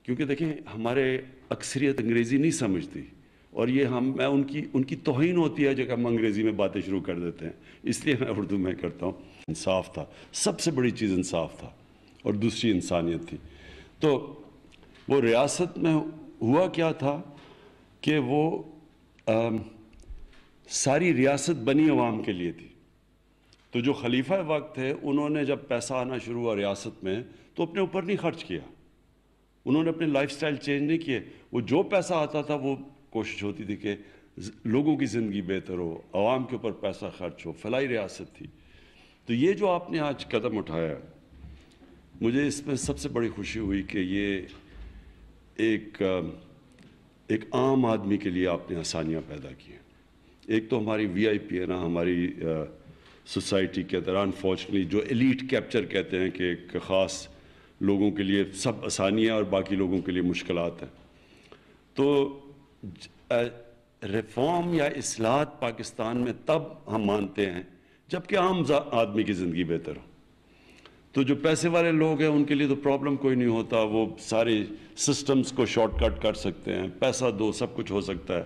کیونکہ دیکھیں ہمارے اکثریت انگریزی نہیں سمجھتی، اور یہ ان کی توہین ہوتی ہے جب ہم انگریزی میں باتیں شروع کر دیتے ہیں، اس لیے میں اردو میں کرتا ہوں۔ انصاف تھا، سب سے بڑی چیز انصاف تھا، اور دوسری انسانیت تھی۔ تو وہ ریاست میں ہوا کیا تھا کہ وہ ساری ریاست بنی عوام کے لیے تھی۔ تو جو خلیفہ وقت تھے انہوں نے جب پیسہ آنا شروع ہوا ریاست میں تو اپنے اوپر نہیں خرچ کیا، انہوں نے اپنے لائف سٹائل چینج نہیں کیے۔ وہ جو پیسہ آتا تھا وہ کوشش ہوتی تھی کہ لوگوں کی زندگی بہتر ہو، عوام کے اوپر پیسہ خرچ ہو، فلاحی ریاست تھی۔ تو یہ جو آپ نے آج قدم اٹھایا، مجھے اس میں سب سے بڑی خوشی ہوئی کہ یہ ایک عام آدمی کے لیے آپ نے آسانیاں پیدا کی ہیں۔ ایک تو ہماری وی آئی پی ہے نا، ہماری سوسائٹی کے اندر انفارچونیٹلی جو ایلیٹ کیپچر کہتے ہیں کہ ایک خاص لوگوں کے لیے سب آسانیاں اور باقی لوگوں کے لیے مشکلات ہیں۔ تو ریفارم یا اصلاحات پاکستان میں تب ہم مانتے ہیں جب کہ عام آدمی کی زندگی بہتر ہو۔ تو جو پیسے والے لوگ ہیں ان کے لیے تو پرابلم کوئی نہیں ہوتا، وہ سارے سسٹمز کو شارٹ کٹ کر سکتے ہیں، پیسہ دو سب کچھ ہو سکتا ہے۔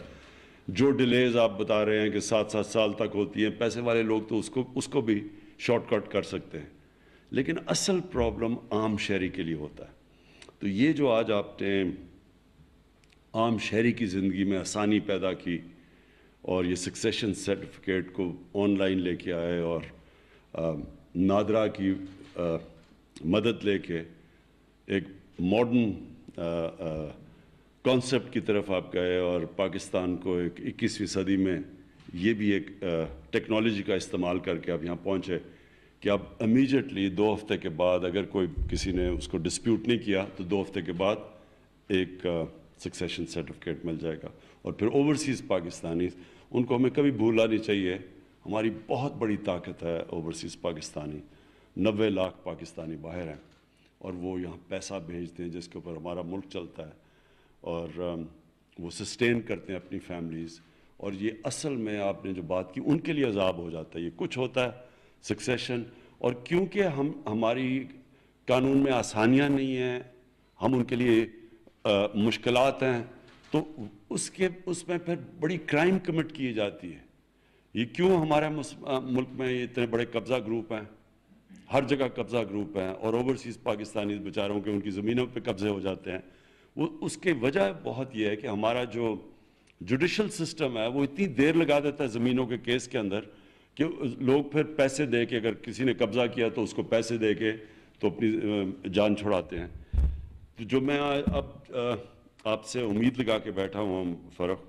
جو ڈیلیز آپ بتا رہے ہیں کہ 7 سال تک ہوتی ہیں، پیسے والے لوگ تو اس کو بھی شارٹ کٹ کر سکتے ہیں، لیکن اصل پرابلم عام شہری کے لیے ہوتا ہے۔ تو یہ جو آج آپ نے عام شہری کی زندگی میں آسانی پیدا کی اور یہ سکسیشن سرٹیفکیٹ کو آن لائن لے کے آئے اور نادرا کی مدد لے کے ایک ماڈرن کانسیپٹ کی طرف آپ گئے، اور پاکستان کو ایک 21ویں صدی میں یہ بھی ایک ٹیکنالوجی کا استعمال کر کے آپ یہاں پہنچے کہ اب امیجیٹلی 2 ہفتے کے بعد اگر کسی نے اس کو ڈسپیوٹ نہیں کیا تو 2 ہفتے کے بعد ایک سکسیشن سرٹیفکیٹ مل جائے گا۔ اور پھر اوورسیز پاکستانی، ان کو ہمیں کبھی بھولنا نہیں چاہیے، ہماری بہت بڑی طاقت ہے اوورسیز پاکستانی، 90 لاکھ پاکستانی باہر ہیں اور وہ یہاں پیسہ بھیجتے ہیں جس کے اوپر ہمارا ملک چلتا ہے، اور وہ سسٹین کرتے ہیں اپنی فیملیز۔ اور یہ اصل میں آپ نے جو بات کی ان کے لیے عذاب ہو جاتا ہے، یہ کچھ ہوتا ہے سکسیشن، اور کیونکہ ہماری قانون میں آسانیاں نہیں ہیں، ہم ان کے لیے مشکلات ہیں، تو اس میں پھر بڑی کرائم کمٹ کی جاتی ہے۔ یہ کیوں ہمارے ملک میں اتنے بڑے قبضہ گروپ ہیں، ہر جگہ قبضہ گروپ ہیں، اور اوورسیز پاکستانی بیچاروں کے ان کی زمینوں پہ قبضے ہو جاتے ہیں۔ اس کی وجہ بہت یہ ہے کہ ہمارا جو جوڈیشل سسٹم ہے وہ اتنی دیر لگا دیتا ہے زمینوں کے کیس کے اندر کہ لوگ پھر پیسے دے کے، اگر کسی نے قبضہ کیا تو اس کو پیسے دے کے تو اپنی جان چھڑاتے ہیں۔ تو جو میں اب آپ سے امید لگا کے بیٹھا ہوں فرق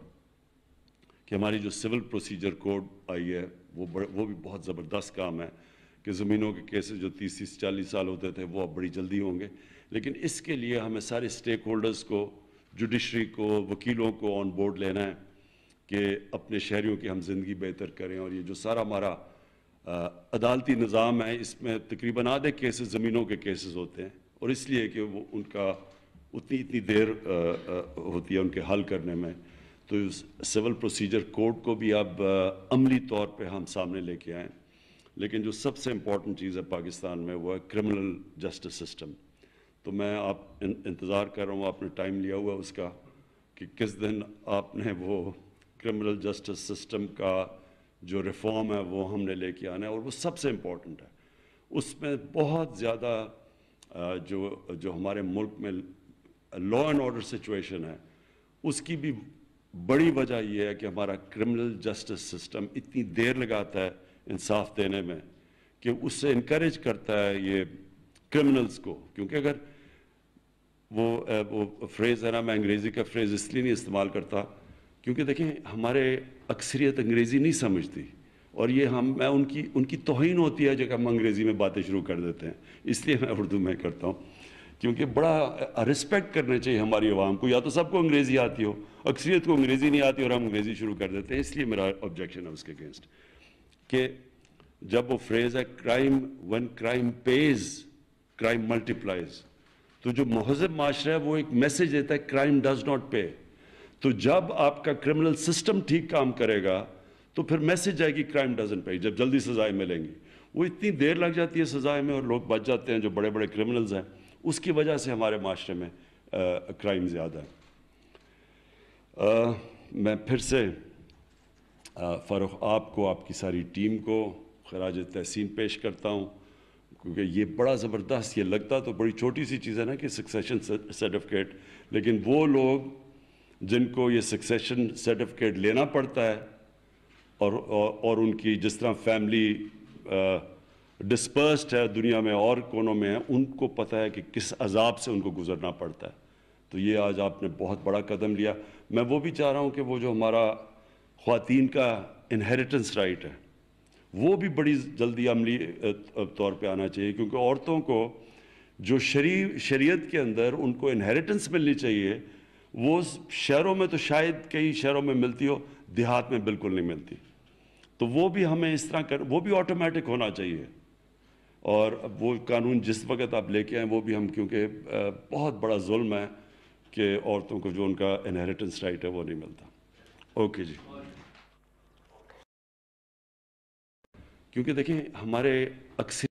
کہ ہماری جو سول پروسیجر کوڈ آئی ہے وہ بھی بہت زبردست کام ہے کہ زمینوں کے کیسز جو 30-40 سال ہوتے تھے وہ اب بڑی جلدی ہوں گے، لیکن اس کے لیے ہمیں سارے سٹیک ہولڈرز کو، جوڈیشری کو، وکیلوں کو آن بورڈ لینا ہے کہ اپنے شہریوں کی ہم زندگی بہتر کریں۔ اور یہ جو سارا ہمارا عدالتی نظام ہے اس میں تقریباً آدھے کیسز زمینوں کے کیسز ہوتے ہیں، اور اس لیے کہ وہ ان کا اتنی دیر ہوتی ہے ان کے حل کرنے میں۔ تو اس سول پروسیجر کوڈ کو بھی اب عملی طور پہ ہم سامنے لے کے آئیں، لیکن جو سب سے امپورٹنٹ چیز ہے پاکستان میں وہ ہے کرمنل جسٹس سسٹم۔ تو میں آپ انتظار کر رہا ہوں، آپ نے ٹائم لیا ہوا اس کا کہ کس دن آپ نے وہ کرمنل جسٹس سسٹم کا جو ریفارم ہے وہ ہم نے لے کے آنا ہے، اور وہ سب سے امپورٹنٹ ہے۔ اس میں بہت زیادہ جو ہمارے ملک میں لا اینڈ آرڈر سچویشن ہے اس کی بھی بڑی وجہ یہ ہے کہ ہمارا کرمنل جسٹس سسٹم اتنی دیر لگاتا ہے انصاف دینے میں کہ اس سے انکریج کرتا ہے یہ کرمنلز کو۔ کیونکہ اگر وہ فریز ہے نا، میں انگریزی کا فریز اس لیے نہیں استعمال کرتا کیونکہ دیکھیں ہمارے اکثریت انگریزی نہیں سمجھتی، اور یہ ان کی توہین ہوتی ہے جب ہم انگریزی میں باتیں شروع کر دیتے ہیں، اس لیے میں اردو میں کرتا ہوں، کیونکہ بڑا رسپیکٹ کرنا چاہیے ہماری عوام کو۔ یا تو سب کو انگریزی آتی ہو، اکثریت کو انگریزی نہیں آتی اور ہم انگریزی شروع کر دیتے ہیں، اس لیے میرا آبجیکشن ہے اس کے اگینسٹ کہ جب وہ فریز ہے when crime pays, crime multiplies، تو جو مہذب معاشرہ ہے وہ ایک میسج دیتا ہے crime does not pay۔ تو جب آپ کا کرمنل سسٹم ٹھیک کام کرے گا تو پھر میسج جائے گی crime doesn't pay، جب جلدی سزائیں ملیں گی۔ وہ اتنی دیر لگ جاتی ہے سزائیں میں اور لوگ بچ جاتے ہیں جو بڑے بڑے کرمنلز ہیں، اس کی وجہ سے ہمارے معاشرے میں کرائم زیادہ ہے۔ میں پھر سے فاروق آپ کو، آپ کی ساری ٹیم کو خراج تحسین پیش کرتا ہوں، کیونکہ یہ بڑا زبردست، یہ لگتا تو بڑی چھوٹی سی چیز ہے نا کہ سکسیشن سرٹیفکیٹ، لیکن وہ لوگ جن کو یہ سکسیشن سرٹیفکیٹ لینا پڑتا ہے اور ان کی جس طرح فیملی ڈسپرسڈ ہے دنیا میں اور کونوں میں ہے، ان کو پتہ ہے کہ کس عذاب سے ان کو گزرنا پڑتا ہے۔ تو یہ آج آپ نے بہت بڑا قدم لیا۔ میں وہ بھی چاہ رہا ہوں کہ وہ جو ہمارا خواتین کا انہیریٹنس رائٹ ہے وہ بھی بڑی جلدی عملی طور پہ آنا چاہیے، کیونکہ عورتوں کو جو شریعت کے اندر ان کو انہیریٹنس ملنی چاہیے، وہ شہروں میں تو شاید کئی شہروں میں ملتی ہو، دیہات میں بالکل نہیں ملتی۔ تو وہ بھی ہمیں اس طرح وہ بھی آٹومیٹک ہونا چاہیے، اور وہ قانون جس وقت آپ لے کے آئیں وہ بھی ہم، کیونکہ بہت بڑا ظلم ہے کہ عورتوں کو جو ان کا انہیریٹنس رائٹ ہے وہ نہیں ملتا۔ اوکے جی، کیونکہ دیکھیں ہمارے اکثر